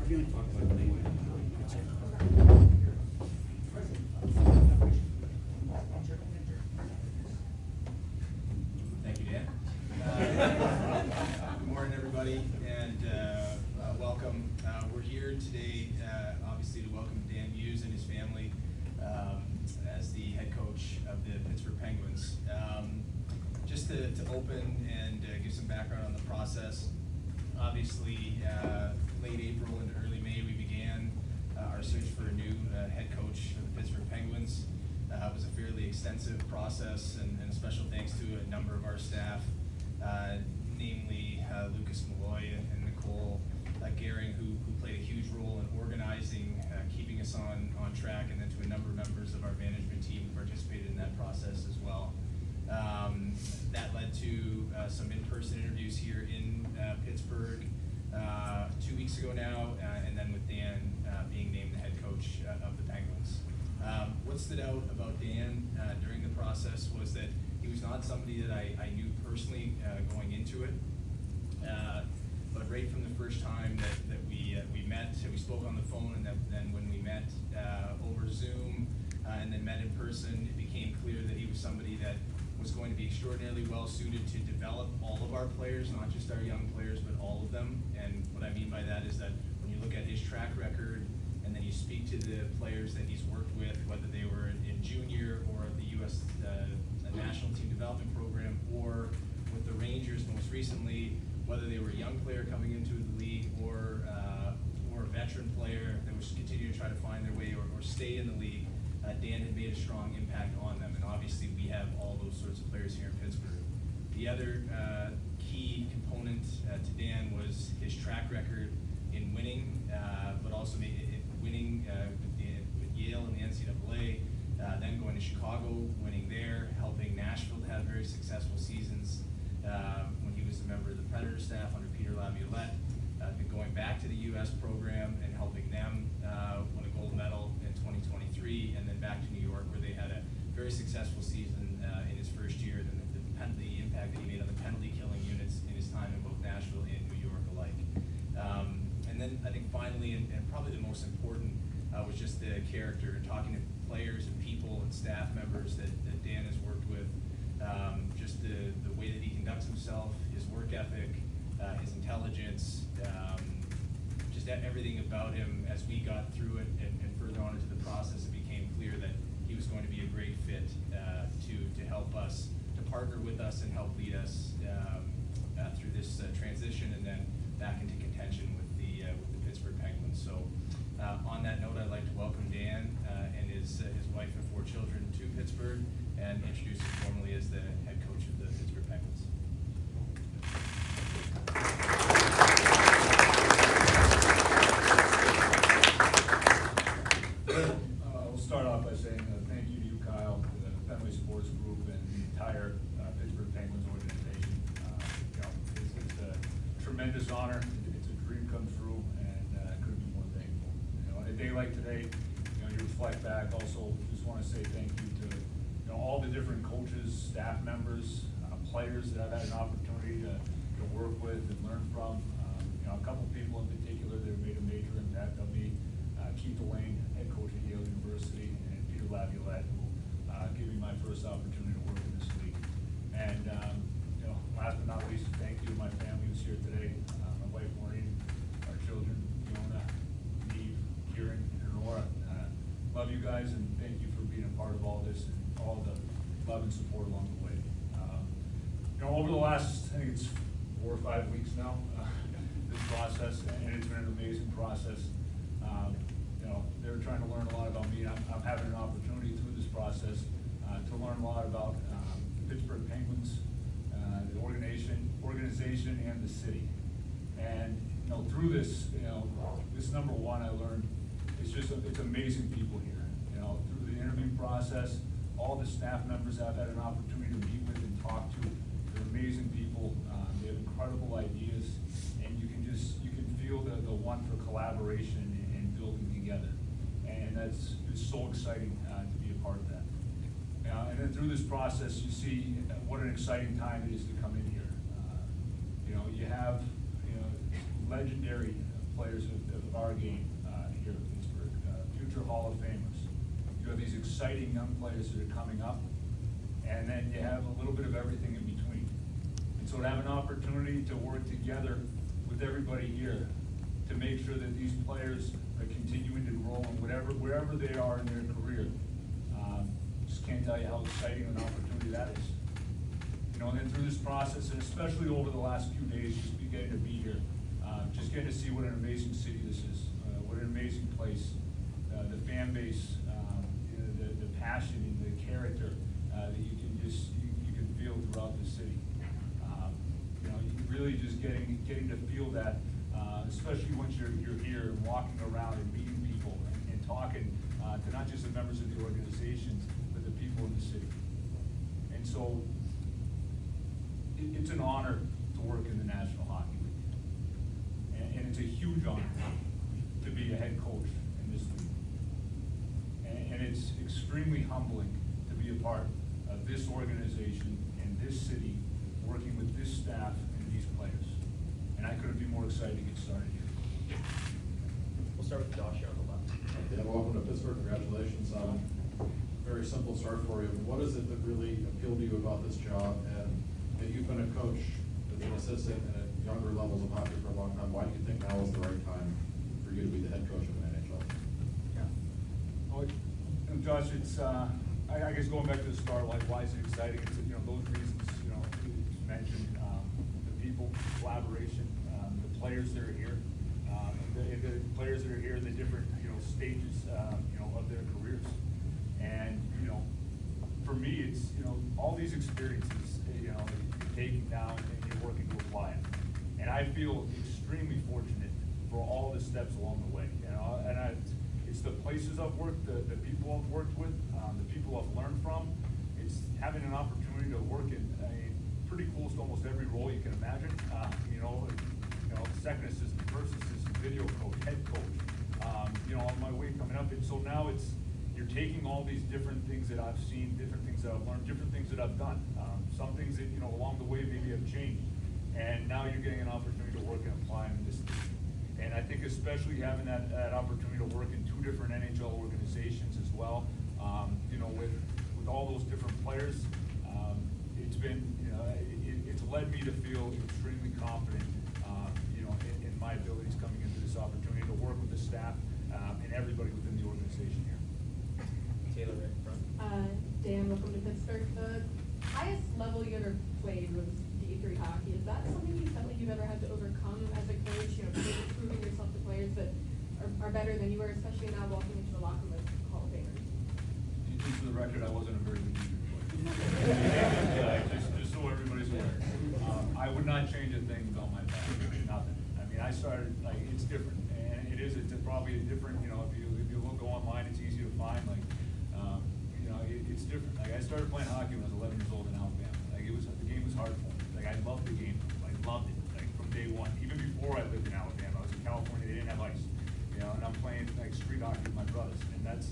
you want to talk about it anyway. Thank you, Dan. Good morning, everybody, and welcome. We're here today, obviously, to welcome Dan Muse and his family as the head coach of the Pittsburgh Penguins. Just to open and give some background on the process, obviously, late April and early May, we began our search for a new head coach for the Pittsburgh Penguins. It was a fairly extensive process, and special thanks to a number of our staff, namely Lucas Malloy and Nicole Gehring, who played a huge role in organizing, keeping us on track, and then to a number of members of our management team who participated in that process as well. That led to some in-person interviews here in Pittsburgh 2 weeks ago now, and then with Dan being named the head coach of the Penguins. What stood out about Dan during the process was that he was not somebody that I knew personally going into it, but right from the first time that we met, we spoke on the phone, and then when we met over Zoom and then met in person, it became clear that he was somebody that was going to be extraordinarily well suited to develop all of our players, not just our young players, but all of them. And what I mean by that is that when you look at his track record, and then you speak to the players that he's worked with, whether they were in junior or the U.S. National Team Development Program, or with the Rangers most recently, whether they were a young player coming into the league or a veteran player that was continuing to try to find their way or stay in the league, Dan had made a strong impact on them. And obviously we have all those sorts of players here in Pittsburgh. The other key component to Dan was his track record in winning, but also winning with Yale in the NCAA, then going to Chicago, winning there, helping Nashville to have very successful seasons when he was a member of the Predator staff under Peter Laviolette, then going back to the U.S. program and helping them win a gold medal in 2023, and then back to New York where they had a very successful season in his first year, and the impact that he made on the penalty killing units in his time in both Nashville and New York alike. And then I think finally, and probably the most important, was just the character, and talking to players and people and staff members that Dan has worked with, just the way that he conducts himself, his work ethic, his intelligence, just everything about him. As we got through it and further on into the process, it became clear that he was going to be a great fit to help us, to partner with us and help lead us through this transition, and then back into contention with the Pittsburgh Penguins. So on that note, I'd like to welcome Dan and his wife and 4 children to Pittsburgh, and introduce him formally as the head coach of the Pittsburgh Penguins. We'll start off by saying thank you to you, Kyle, to the Fenway Sports Group, and the entire Pittsburgh Penguins organization. It's a tremendous honor. It's a dream come true, and I couldn't be more thankful. On a day like today, you reflect back. Also, just want to say thank you to all the different coaches, staff members, players that I've had an opportunity to work with and learn from. A couple people in particular that have made a major impact on me. Keith Elaine, head coach at Yale University, and Peter Laviolette, who gave me my first opportunity to work in this league. And last but not least, thank you to my family who's here today. My wife Maureen, our children, Fiona, Eve, Kieran, and Laura. Love you guys, and thank you for being a part of all this and all the love and support along the way. Over the last, I think it's 4 or 5 weeks now, this process, and it's been an amazing process. They're trying to learn a lot about me. I'm having an opportunity through this process to learn a lot about the Pittsburgh Penguins, the organization, and the city. And through this, this number one I learned, it's amazing people here. Through the interview process, all the staff members I've had an opportunity to meet with and talk to, they're amazing people. They have incredible ideas, and you can feel the want for collaboration and building together. And it's so exciting to be a part of that. And then through this process, you see what an exciting time it is to come in here. You have legendary players of our game here at Pittsburgh, future Hall of Famers. You have these exciting young players that are coming up, and then you have a little bit of everything in between. And so to have an opportunity to work together with everybody here to make sure that these players are continuing to grow and wherever they are in their career, just can't tell you how exciting an opportunity that is. You know, and then through this process, and especially over the last few days, just getting to be here, just getting to see what an amazing city this is, what an amazing place, the fan base, you know, the passion and the character that you can feel throughout the city. You know, really just getting to feel that, especially once you're here and walking around and meeting people and talking to not just the members of the organizations, but the people in the city. And so it's an honor to work in the National Hockey League. And it's a huge honor to be a head coach in this league. And it's extremely humbling to be a part of this organization and this city, working with this staff and these players. And I couldn't be more excited to get started here. We'll start with Josh here on the left. Dan, welcome to Pittsburgh. Congratulations. Very simple start for you. What is it that really appealed to you about this job? And that you've been a coach as an assistant and at younger levels of hockey for a long time. Why do you think now is the right time for you to be the head coach of an NHL? Yeah. Well, Josh, it's I guess going back to the start, like why is it exciting? It's, you know, those reasons, you know, you mentioned, the people, collaboration, the players that are here, the players that are here in the different, you know, stages, you know, of their careers. And, you know, for me, it's, you know, all these experiences, you know, you're taking down and you're working to apply it. And I feel extremely fortunate for all the steps along the way, you know, and it's the places I've worked, the people I've worked with, the people I've learned from. It's having an opportunity to work in pretty close to almost every role you can imagine. You know, second assistant, first assistant, video coach, head coach. You know, on my way coming up, and so now you're taking all these different things that I've seen, different things that I've learned, different things that I've done. Some things that, you know, along the way maybe have changed. And now you're getting an opportunity to work and apply in this thing. And I think especially having that opportunity to work in two different NHL organizations as well, you know, with all those different players, it's been, you know, it's led me to feel extremely confident, you know, in my abilities coming into this opportunity to work with the staff and everybody within the organization here. Taylor right in front. Dan, welcome to Pittsburgh. The highest level you ever played was D3 hockey. Is that something you felt like you've ever had to overcome as a coach? You know, proving yourself to players that are better than you were, especially now walking into the locker room with Hall of Famers. Just for the record, I wasn't a very good player. Just so everybody's aware. I would not change a thing about my past. Nothing. I mean, I started, like, it's different, and it's probably a different, you know, if you go online, it's easy to find, like, you know, it's different. Like, I started playing hockey when I was 11 years old in Alabama. Like, the game was hard for me. Like, I loved the game. I loved it, like, from day one. Even before I lived in Alabama, I was in California, they didn't have ice, you know, and I'm playing, like, street hockey with my brothers, and that's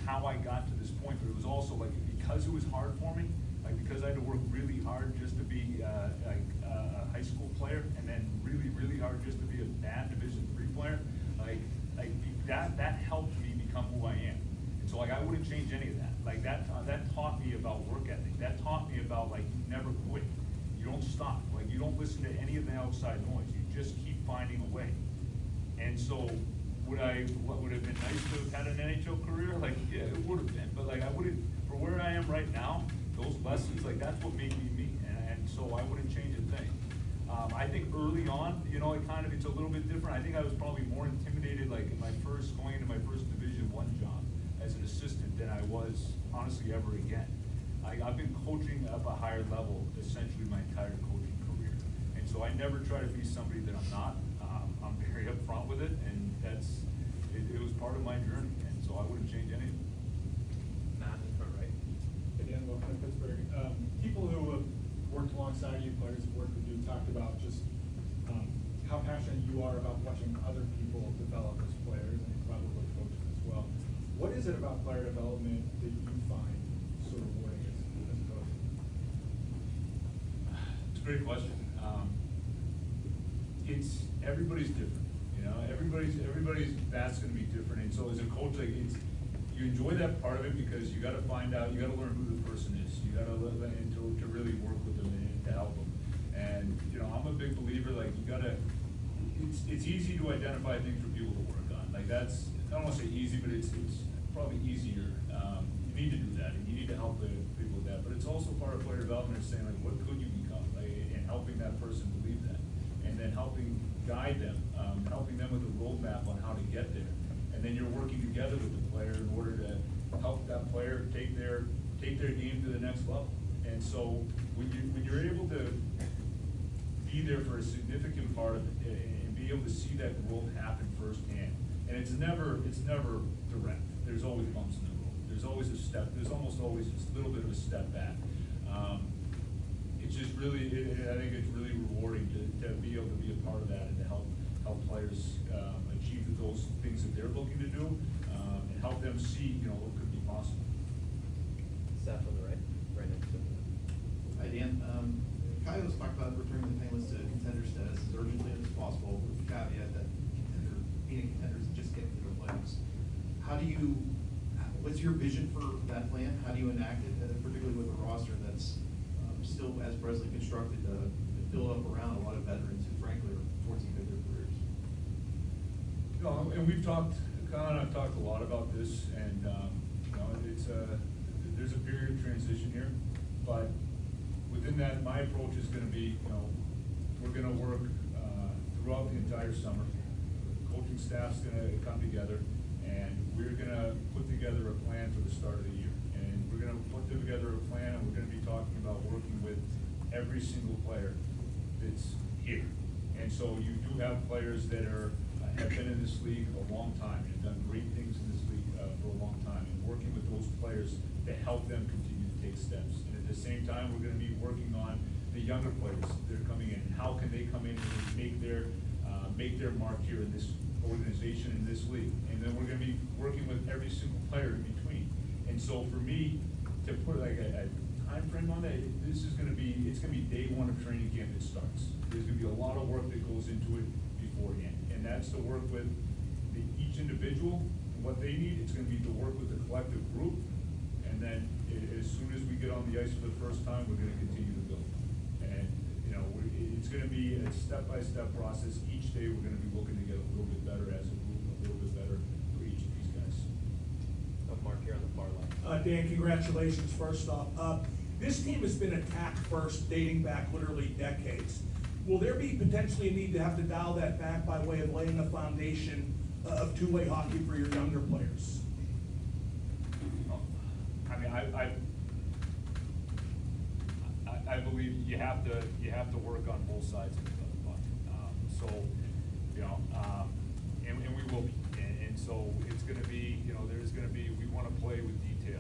how I got to this point. But it was also, like, because it was hard for me, like, because I had to work really hard just to be, like, a high school player, and then really, really hard just to be a bad Division III player, like that helped me become who I am. And so, like, I wouldn't change any of that. Like, that taught me about work ethic. That taught me about, like, you never quit. You don't stop. Like, you don't listen to any of the outside noise. You just keep finding a way. And so, would have been nice to have had an NHL career? Like, yeah, it would have been. But, like, I wouldn't, for where I am right now, those lessons, like, that's what made me me. And so I wouldn't change a thing. I think early on, you know, it's a little bit different. I think I was probably more intimidated, like, going into my first Division I job as an assistant than I was, honestly, ever again. I've been coaching up a higher level essentially my entire coaching career. And so I never try to be somebody that I'm not. I'm very upfront with it, and it was part of my journey, and so I wouldn't change anything. Matt in front right. Again, welcome to Pittsburgh. People who have worked alongside you, players who've worked with you, talked about just how passionate you are about watching other people develop as players and probably coaches as well. What is it about player development that you find sort of rewarding as a coach? It's a great question. Everybody's different. You know, everybody's bat's gonna be different, and so as a coach, like, you enjoy that part of it because you gotta find out, you gotta learn who the person is. You gotta learn to really work with them and to help them. And, you know, I'm a big believer, like, it's easy to identify things for people to work on. Like, that's, I don't wanna say easy, but it's probably easier. You need to do that, and you need to help the people with that. But it's also part of player development, is saying, like, what could you become? Like, and helping that person believe that. And then helping guide them, helping them with a roadmap on how to get there. And then you're working together with the player in order to help that player take their game to the next level. And so when you're able to be there for a significant part of it and be able to see that growth happen firsthand, and it's never direct. There's always bumps in the road. There's always a step. There's almost always just a little bit of a step back. It's just really, I think it's really rewarding to be able to be a part of that and to help players achieve those things that they're looking to do, and help them see, you know, what could be possible. Staff on the right next to him. Hi, Dan. Coyotes talked about returning the Penguins to contender status as urgently as possible, with the caveat that being contenders just get to the playoffs. What's your vision for that plan? How do you enact it, particularly with a roster that's still, as presently constructed, built up around a lot of veterans who frankly are towards the end of their careers? You know, and we've talked, Colin and I've talked a lot about this, and, you know, there's a period of transition here, but within that, my approach is gonna be, you know, we're gonna work, throughout the entire summer. The coaching staff's gonna come together, and we're gonna put together a plan for the start of the year. And we're gonna put together a plan, and we're gonna be talking about working with every single player that's here. And so you do have players that have been in this league a long time, and have done great things in this league, for a long time, and working with those players to help them continue to take steps. And at the same time, we're gonna be working on the younger players that are coming in. How can they come in and make their mark here in this organization, in this league? And then we're gonna be working with every single player in between. And so for me, to put like a time frame on that, it's gonna be day one of training camp that starts. There's gonna be a lot of work that goes into it beforehand. And that's to work with each individual, and what they need. It's gonna be to work with the collective group. And then as soon as we get on the ice for the first time, we're gonna continue to build. And, you know, it's gonna be a step-by-step process. Each day, we're gonna be looking to get a little bit better as a group, a little bit better for each of these guys. Mark here on the far left. Dan, congratulations first off. This team has been attack first dating back literally decades. Will there be potentially a need to have to dial that back by way of laying a foundation of two-way hockey for your younger players? I mean, I believe you have to work on both sides of the puck. So, you know, and we will be. And so it's gonna be, you know, we wanna play with detail.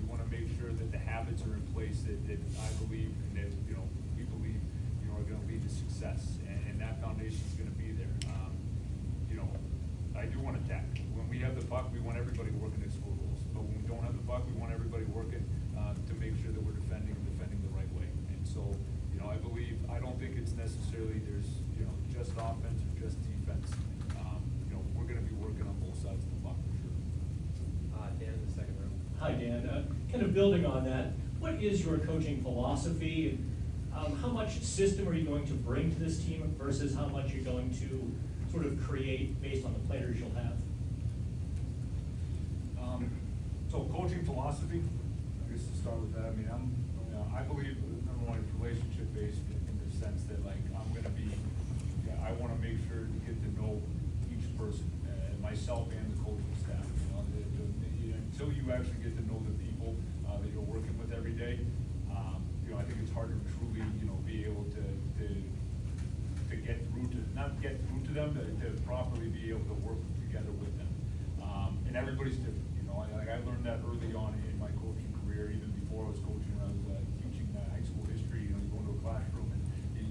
We wanna make sure that the habits are in place that I believe, and that, you know, we believe, you know, are gonna lead to success. And that foundation's gonna be there. You know, I do want attack. When we have the puck, we want everybody working to score goals. But when we don't have the puck, we want everybody working to make sure that we're defending the right way. And so, you know, I don't think it's necessarily there's, you know, just offense or just defense. You know, we're gonna be working on both sides of the puck for sure. Dan in the second row. Hi, Dan. Kind of building on that, what is your coaching philosophy? How much system are you going to bring to this team versus how much you're going to sort of create based on the players you'll have? So coaching philosophy, I guess to start with that, I mean, I believe, number one, it's relationship based in the sense that, like, I wanna make sure to get to know each person, myself and the coaching staff. You know, until you actually get to know the people that you're working with every day, you know, I think it's hard to truly, you know, be able to get through to, not get through to them, to properly be able to work together with them. And everybody's different. I learned that early on in my coaching career, even before I was coaching. When I was teaching high school history, you know, you go into a classroom and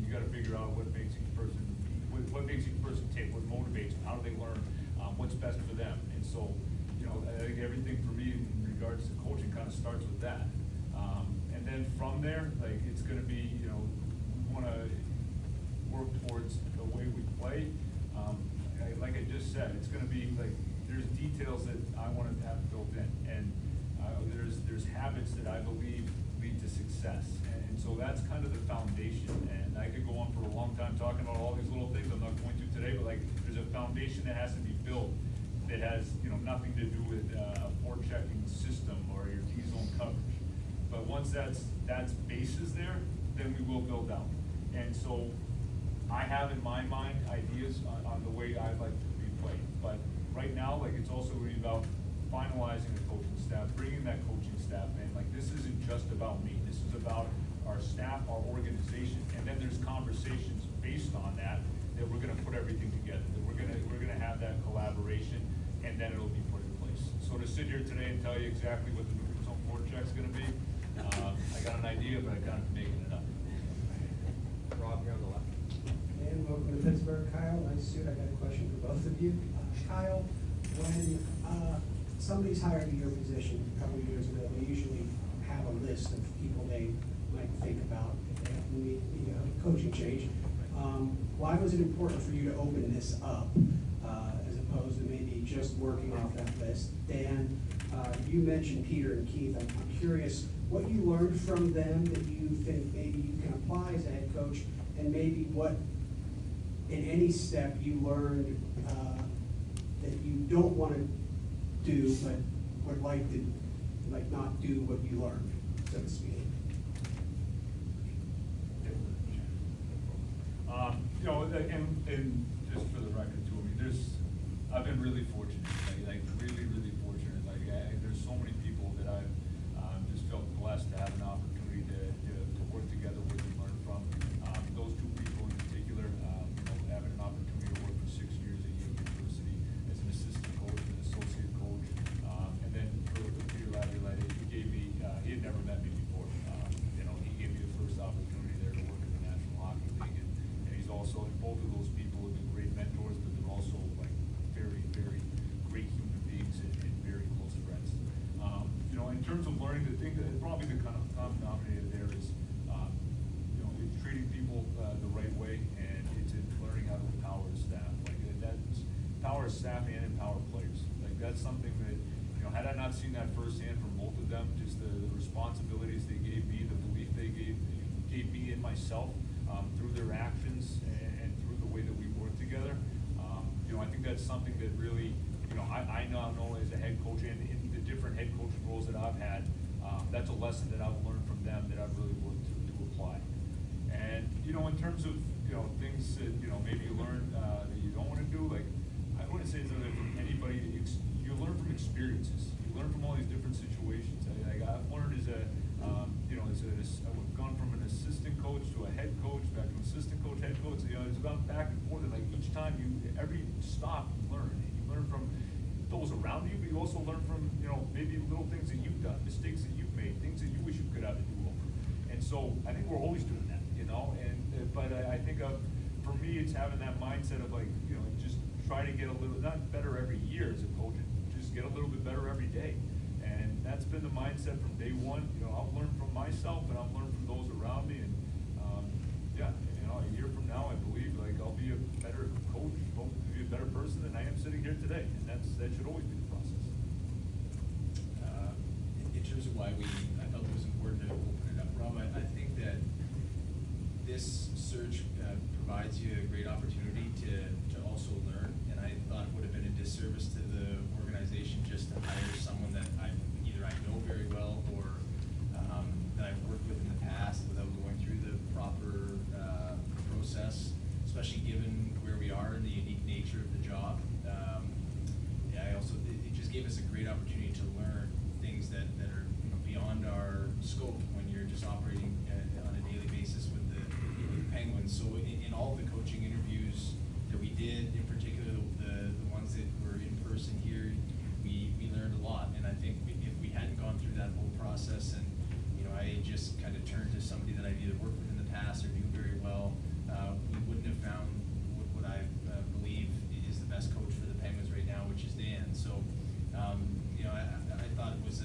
you got to figure out what makes each person tick, what motivates them, how do they learn, what's best for them. And so, you know, I think everything for me in regards to coaching kind of starts with that. And then from there, like, it's going to be, you know, we want to work towards the way we play. said, it's gonna be like, there's details that I wanna have built in, and, there's habits that I believe lead to success. And so that's kind of the foundation, and I could go on for a long time talking about all these little things, I'm not going to today, but like, there's a foundation that has to be built that has, nothing to do with a forechecking system or your T-zone coverage. But once that's base is there, then we will build out. And so I have in my mind ideas on the way I'd like to be played. But right now, like, it's also really about finalizing the coaching staff, bringing that coaching staff in. Like, this isn't just about me. This is about our staff, our organization, and then there's conversations based on that we're gonna put everything together. That we're gonna have that collaboration, and then it'll be put in place. So to sit here today and tell you exactly what the neutral zone forecheck's gonna be, I got an idea, but I kind of making it up. Rob, you're on the left. And welcome to Pittsburgh, Kyle. Nice suit. I got a question for both of you. Kyle, when somebody's hired in your position a couple of years ago, they usually have a list of people they might think about if they have to meet, coaching change. Why was it important for you to open this up as opposed to maybe just working off that list? Dan, you mentioned Peter and Keith. I'm curious what you learned from them that you think maybe you can apply as a head coach, and maybe what in any step you learned that you don't want to do but would like to not do what you learned, so to speak. And just for the record too, I've been really fortunate, like really fortunate. There's so many people that I've just felt blessed to have an opportunity to work together with and learn from. Those two people in particular, having an opportunity to work for 6 years at Yale University as an assistant coach and associate coach, and then for Peter Laviolette, he had never met me before. He gave me the first opportunity there to work in the National Hockey League, and he's also, both of those people have been great mentors, but they're also like very great human beings and very close friends. In terms of learning, the thing that probably the kind of common denominator there is, it's treating people the right way, and it's in learning how to empower staff. Like, that's empower staff and empower players. Like, that's something that, had I not seen that firsthand from both of them, just the responsibilities they gave me, the belief they gave me in myself, through their actions and through the way that we work together. I think that's something that really, I now know as a head coach and in the different head coaching roles that I've had, that's a lesson that I've learned from them that I've really worked to apply. And, in terms of, things that, maybe you learn that you don't want to do, like, I wouldn't say it's other from anybody, you learn from experiences. You learn from all these different situations. I've learned I've gone from an assistant coach to a head coach, back to an assistant coach, head coach, it's gone back and forth, and like each time every stop you learn. And you learn from those around you, but you also learn from, maybe little things that you've done, mistakes that you've made, things that you wish you could have to do over. And so I think we're always doing that, but I think for me, it's having that mindset of like, just try to get a little, not better every year as a coach, just get a little bit better every day. And that's been the mindset from day one. I'll learn from myself and I'll learn from those around me. And a year from now, I believe I'll be a better coach, hopefully be a better person than I am sitting here today. And that should always be the process. In terms of why I felt it was important to open it up, Rob, I think that this search provides you a great opportunity to also learn. And I thought it would have been a disservice to the organization just to hire someone that I know very well or that I've worked with in the past without going through the proper process, especially given where we are and the unique nature of the job. It just gave us a great opportunity to learn things that are beyond our scope when you're just operating on a daily basis with the Penguins. So in all the coaching interviews that we did, in particular the ones that were in person here, we learned a lot. And I think if we hadn't gone through that whole process and I just kind of turned to somebody that I've either worked with in the past or knew very well, we wouldn't have found what I believe is the best coach for the Penguins right now, which is Dan. So I thought it was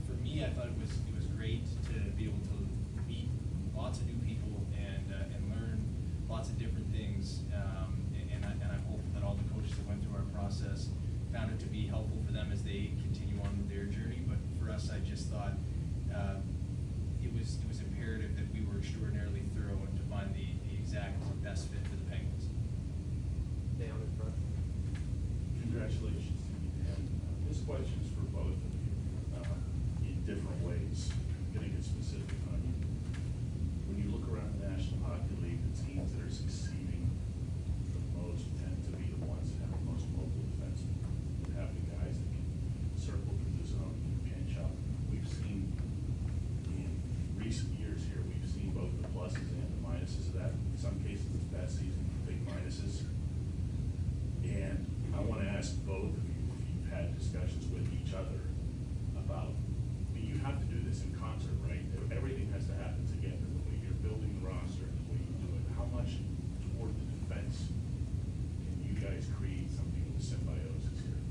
for me, I thought it was great to be able to meet lots of new people and learn lots of different things. thought it was imperative that we were extraordinarily thorough and to find the exact best fit for the Penguins. Down in front. Congratulations to you, Dan. This question is for both of you, in different ways. I'm gonna get specific on you. When you look around the National Hockey League, the teams that are succeeding the most tend to be the ones that have the most mobile defensemen, that have the guys that can circle through the zone and pinch up. We've seen in recent years here, we've seen both the pluses and the minuses of that. In some cases, it's bad season, big minuses. And I want to ask both of you if you've had discussions with each other about, you have to do this in concert, right? Everything has to happen together, the way you're building the roster and the way you do it. How much toward the defense can you guys create something with symbiosis here?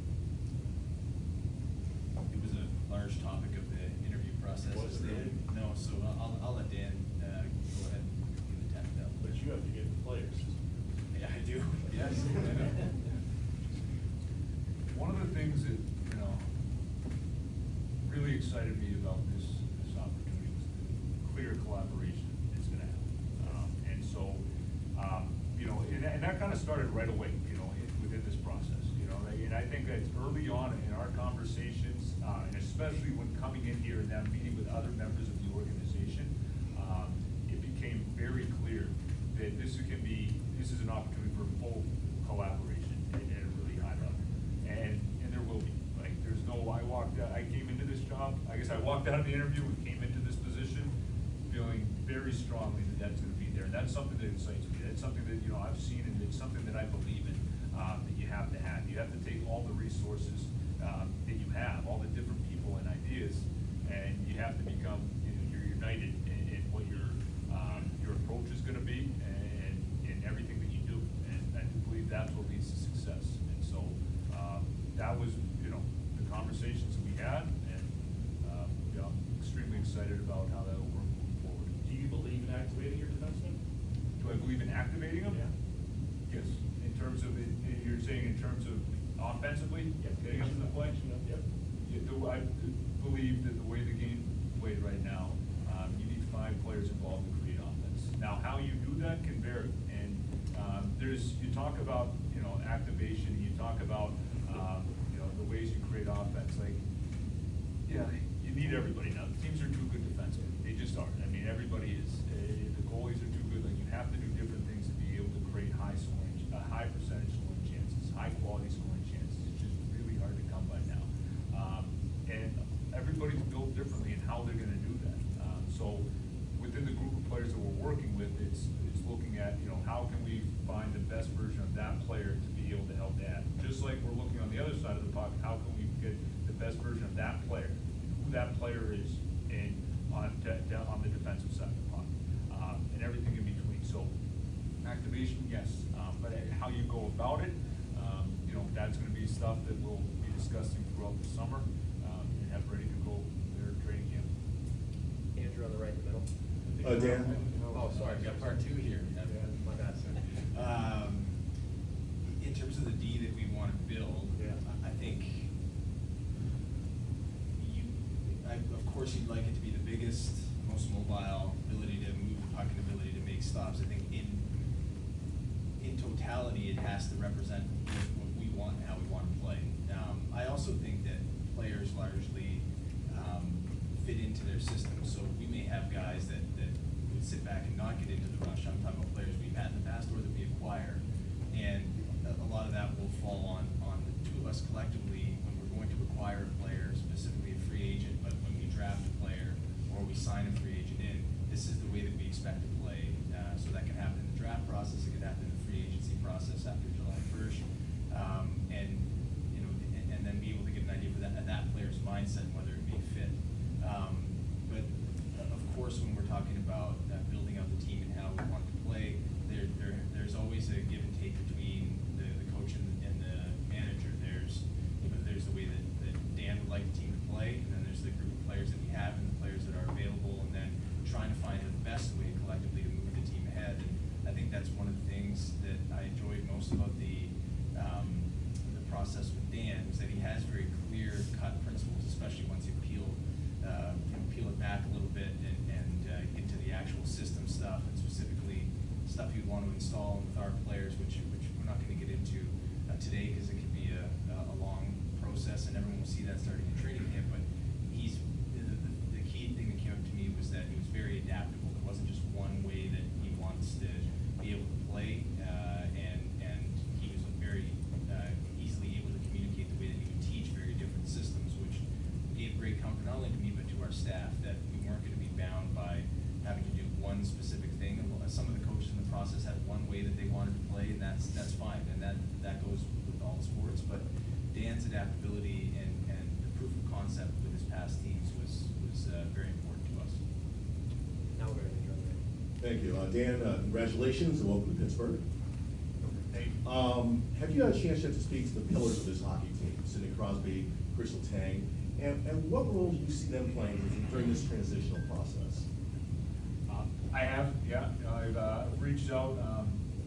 It was a large topic of the interview process. Was it really? No, so I'll let Dan go ahead and give the tap down. But you have to get the players. Yeah, I do, yes. One of the things that, really excited me about this opportunity was the clear collaboration it's gonna have. And so, and that kind of started right away, within this process, and I think that early on in our conversations, and especially when coming in here and then meeting with other members of the organization, it became very clear that this is an opportunity for full collaboration at a really high level. And there will be, there's no, I came into this job, I guess I walked out of the interview and came into this position feeling very strongly that that's gonna be there. And that's something that excites me. That's something that, I've seen, and it's something that I believe in, that you have to have. You have to take all the resources, that you have, all the different people and ideas, and you have to become, you're united in what your approach is gonna be and in everything that you do. And I do believe that's what leads to success. And so, that was, the conversations that we had, and, I'm extremely excited about how that will work moving forward. Do you believe in activating your defensemen? Do I believe in activating them? Yeah. Yes, in terms of, you're saying in terms of offensively? Yep. Getting them to the play? Yep. I believe that the way the game's played right now, you need 5 players involved to create offense. Now, how you do that can vary, and, you talk about, activation, you talk about, the ways you create offense, you need everybody now. The teams are too good defensively, they just are. I mean, everybody is, the goalies are too good, you have to do different things to be able to create high percentage scoring chances, high quality scoring chances. It's just really hard to come by now. And everybody's built differently in how they're gonna do that. So within the group of players that we're working with, it's looking at, how can we find the best version of that player to be able to help that. Just like we're looking on the other side of the puck, how can we get the best version of that player, who that player is on the defensive side of the puck, and everything in between. So activation, yes, but how you go about it, that's gonna be stuff that we'll be discussing throughout the summer, and have ready to go their training camp. Andrew on the right in the middle. Dan? Oh, sorry. I've got part 2 here. My bad, sir. In terms of the D that we want to build, Yeah. I think of course, you'd like it to be the biggest, most mobile, ability to move the puck and ability to make stops. I think in totality, it has to represent what we want and how we want to play. I also think that players largely fit into their system. So we may have guys that would sit back and not get into the rush. I'm talking about players we've had in the past or that we acquire. And a lot of that will fall on the 2 of us collectively when we're going to acquire a player, specifically a free agent. But when we draft a player or we sign a free agent in, this is the way that we expect to play. So that can happen in the draft process, it can happen in the free agency process after July 1st. And then be able to get an idea for that player's mindset, whether it be fit. But of course, when we're talking about building out the team and how we want to play, there's always a give and take between the coach and the manager. There's the way that Dan would like the team to play, and then there's the group of players that we have and the players that are available, and then trying to find the best way collectively to move the team ahead. And I think that's one of the things that I enjoyed most about the process with Dan, is that he has very clear-cut principles, especially once you peel peel it back a little bit and get to the actual system stuff, and specifically stuff you'd want to install with our players, which we're not going to get into today because it could be a long process, and everyone will see that starting in training camp. But the key thing that came up to me was that he was very adaptable. There wasn't just one way that he wants to be able to play, and he was very easily able to communicate the way that he would teach very different systems, which gave great comfort not only to me but to our staff that we weren't going to be bound by having to do one specific thing. And some of the coaches in the process had one way that they wanted to play, and that's fine, and that goes with all the sports. But Dan's adaptability and the proof of concept with his past teams was very important to us. Now we're going to enjoy it. Thank you. Dan, congratulations and welcome to Pittsburgh. Thank you. Have you had a chance yet to speak to the pillars of this hockey team, Sidney Crosby, Crystal Tang, and what role do you see them playing during this transitional process? I have, yeah. I've reached out,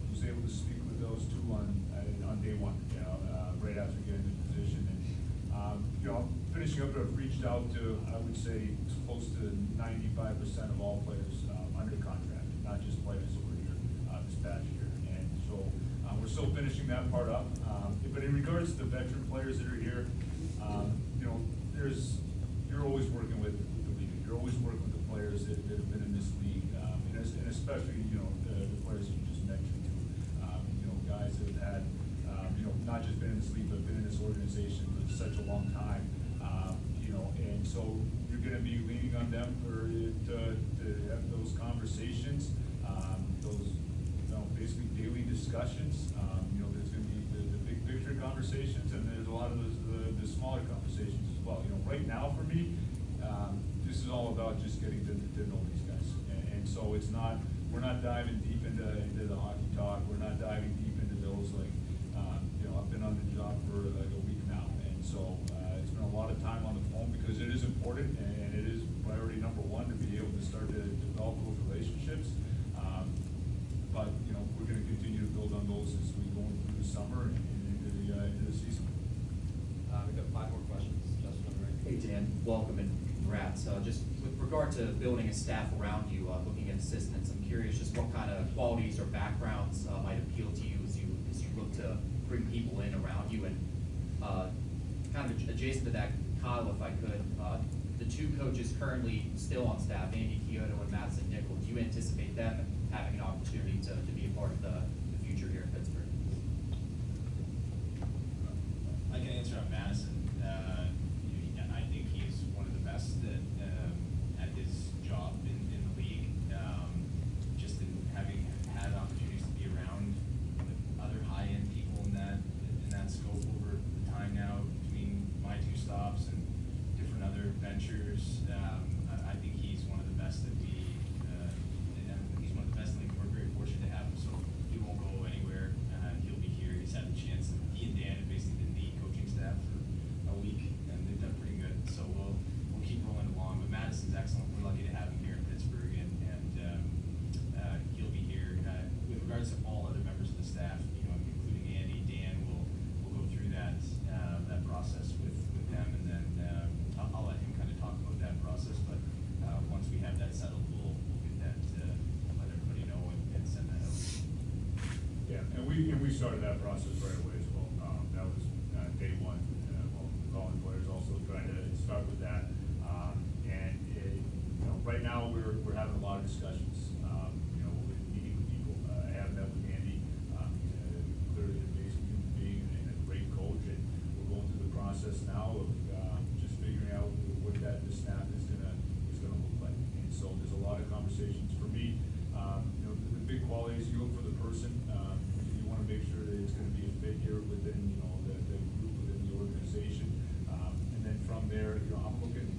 was able to speak with those two on day one, right after getting the position. And, finishing up, I've reached out to, I would say, close to 95% of all players under contract, not just players who were here this past year. And so we're still finishing that part up. But in regards to the veteran players that are here, you're always working with the league. You're always working with the players that have been in this league, and especially the players you just mentioned too. Guys that have had not just been in this league but been in this organization for such a long time. And so you're going to be leaning on them to have those conversations, those basically daily discussions. There's going to be the big picture conversations, and there's a lot of the smaller conversations as well. Right now for me, this is all about just getting to know these guys. And so we're not diving deep into the hockey talk. We're not diving deep into those I've been on the job for like a week now, and so it's been a lot of time on the phone because it is important and it is priority number one to be able to start to develop those relationships. But we're going to continue to build on those as we go through the summer and into the season. We've got 5 more questions. Justin, on the right. Hey Dan, welcome and congrats. Just with regard to building a staff around you, looking at assistants, I'm curious just what kind of qualities or backgrounds might appeal to you as you look to bring people in around you. And kind of adjacent to that, Kyle, if I could, the 2 coaches currently still on staff, Andy Kyoto and Madison Nickel, do you anticipate them having an opportunity to be a part of the future here in Pittsburgh? I can answer on Madison. I think he's one of the best at his job in the league. Just in having had opportunities to be around other high-end people in that scope over the time now between my 2 stops and different other ventures. I think he's one of the best that he's one of the best in the league. We're very fortunate to have him, so he won't go anywhere. He'll be here. He's had the chance. He and Dan have basically been the coaching staff for a week, and they've done pretty good. So we'll keep rolling along. But Madison's excellent. We're lucky to have him here in Pittsburgh, and he'll be here. With regards to all other members of the staff, including Andy, Dan, we'll go through that process with them, and then I'll let him kind of talk about that process. But once we have that settled, we'll get that, let everybody know and send that out. Yeah, and we started that process right away as well. That was day one. Calling players also trying to start with that. Right now we're having a lot of discussions. We're meeting with people. I have met with Andy. He's clearly an amazing human being and a great coach. And we're going through the process now of just figuring out what the staff is gonna look like. And so there's a lot of conversations for me. The big quality is you look for the person. You want to make sure that it's going to be a fit here within the group within the organization. And then from there, I'm looking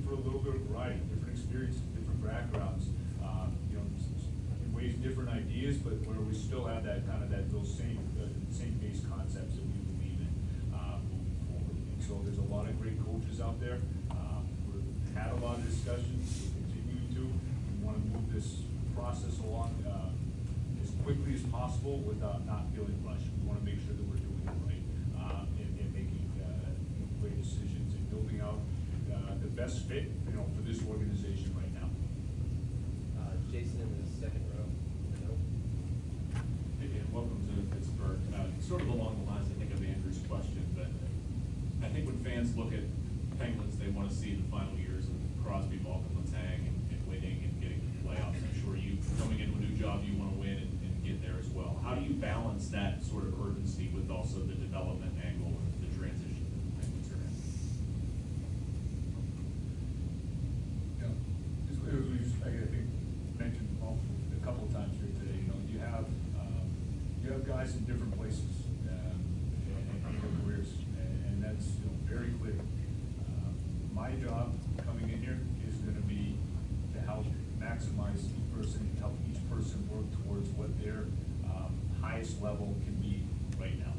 for a little bit of variety, different experiences, different backgrounds. In ways different ideas, but where we still have those same base concepts that we believe in moving forward. And so there's a lot of great coaches out there. We've had a lot of discussions. We're continuing to. We want to move this process along as quickly as possible without not feeling rushed. We want to make sure that we're doing it right and making great decisions and building out the best best fit, for this organization right now. Jason in the second row. Nope. And welcome to Pittsburgh. Sort of along the lines, I think, of Andrew's question, but I think when fans look at Penguins, they want to see the final years of Crosby, Malkin, Letang, and winning and getting to the playoffs. I'm sure you, coming into a new job, you want to win and get there as well. How do you balance that sort of urgency with also the development angle and the transition that the Penguins are in? As I think mentioned a couple of times here today, you have guys in different places in their careers, and that's very clear. My job coming in here is going to be to help maximize each person, help each person work towards what their highest level can be right now.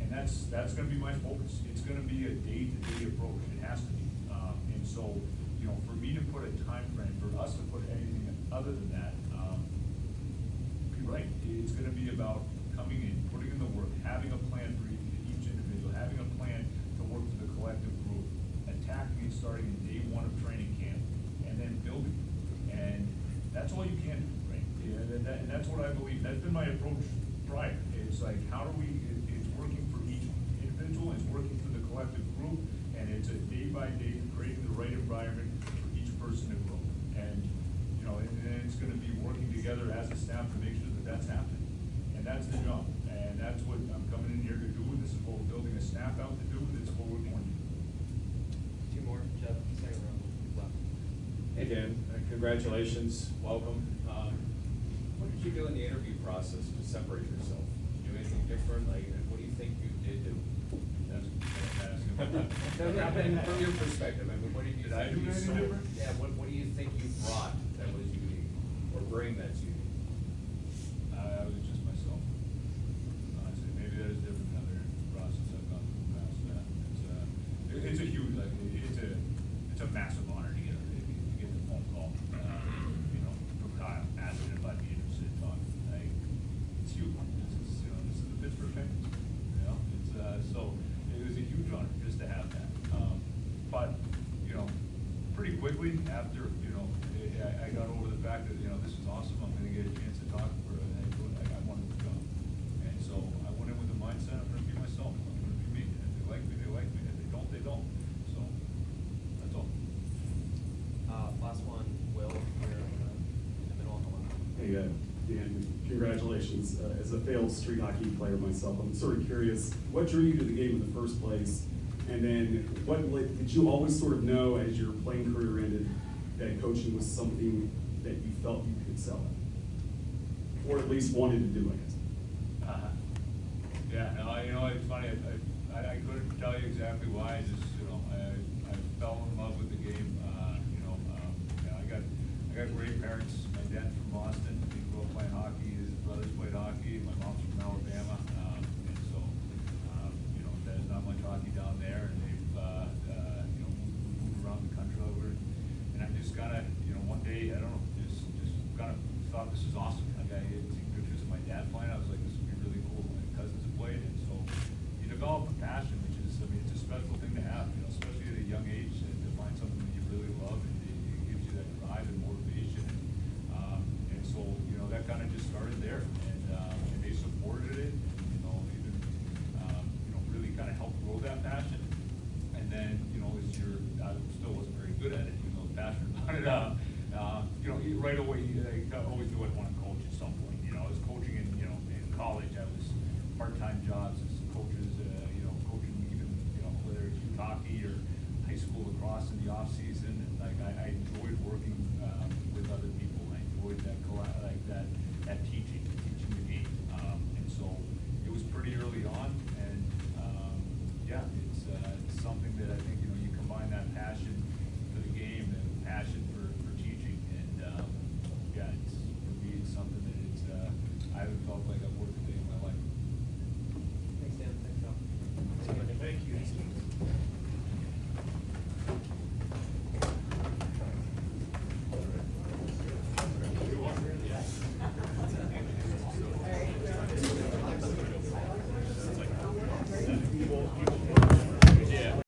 And that's going to be my focus. It's going to be a day-to-day approach. It has to be. And so, for me to put a time frame, for us to put anything other than that, you're right. It's going to be about coming in, putting in the work, having a plan for each individual, having a plan to work for the collective group, attacking and starting in day one of training camp, and then building. And that's all you can do, right? Yeah, and that's what I believe. That's been my approach prior. It's like, it's working for each individual, it's working for the collective group, and it's a day by day creating the right environment for each person to grow. And, and it's gonna be working together as a staff to make sure that that's happening. And that's the job. And that's what I'm coming in here to do. This is what we're building a staff out to do. This is what we're going to do. Two more, Jeff, second row, left. Hey Dan, congratulations, welcome. What did you do in the interview process to separate yourself? Did you do anything different? Like, what do you think you did to? No, I mean, from your perspective, I mean, what did you? Did I do think you anything sold? different? Yeah, what do you think you brought that was unique, or bring that's unique? I was just myself. Honestly, maybe that is different than other process I've gone through past that. It's a huge, it's a massive honor to get the phone call, from Kyle asking if I'd be interested in talking. It's huge. This is the Pittsburgh Penguins. So it was a huge honor just to have that. But pretty quickly after, I got over the fact that, this is awesome. I'm going to get a chance to talk for it. I wanted to go. And so I went in with the mindset, I'm going to be myself. I'm going to be me. If they like me, they like me. If they don't, they don't. So that's all. Last one, Will, here in the middle on the left. Hey, Dan, congratulations. As a failed street hockey player myself, I'm sort of curious, what drew you to the game in the first place? And then did you always sort of know as your playing career ended that coaching was something that you felt you could sell at? Or at least wanted to do it? Yeah, no, it's funny. I couldn't tell you exactly why. I just, I fell in love with the game. I got great parents. My dad's from Boston. He grew up playing hockey. His brothers played hockey. My mom's from Alabama. And so, there's not much hockey down there. And they've, moved around the country over. And I just kind of, one day, I don't know, just kind of thought this is awesome. Like I had seen pictures of my dad playing. I was like, this would be really cool. My cousins have played. And so you develop a passion, which is, it's a special thing to have, especially at a young age, to find something that you really love, and it gives you that drive and motivation. And so, that kind of just started there, and they supported it, even, really kind of helped grow that passion. And then, I still wasn't very good at it, even though I was passionate about it. Right away, I always knew I'd want to coach at some point. I was coaching in college. I was part-time jobs as coaches, coaching even, whether it's youth hockey or high school lacrosse in the off season. And I enjoyed working with other people. I enjoyed that teaching.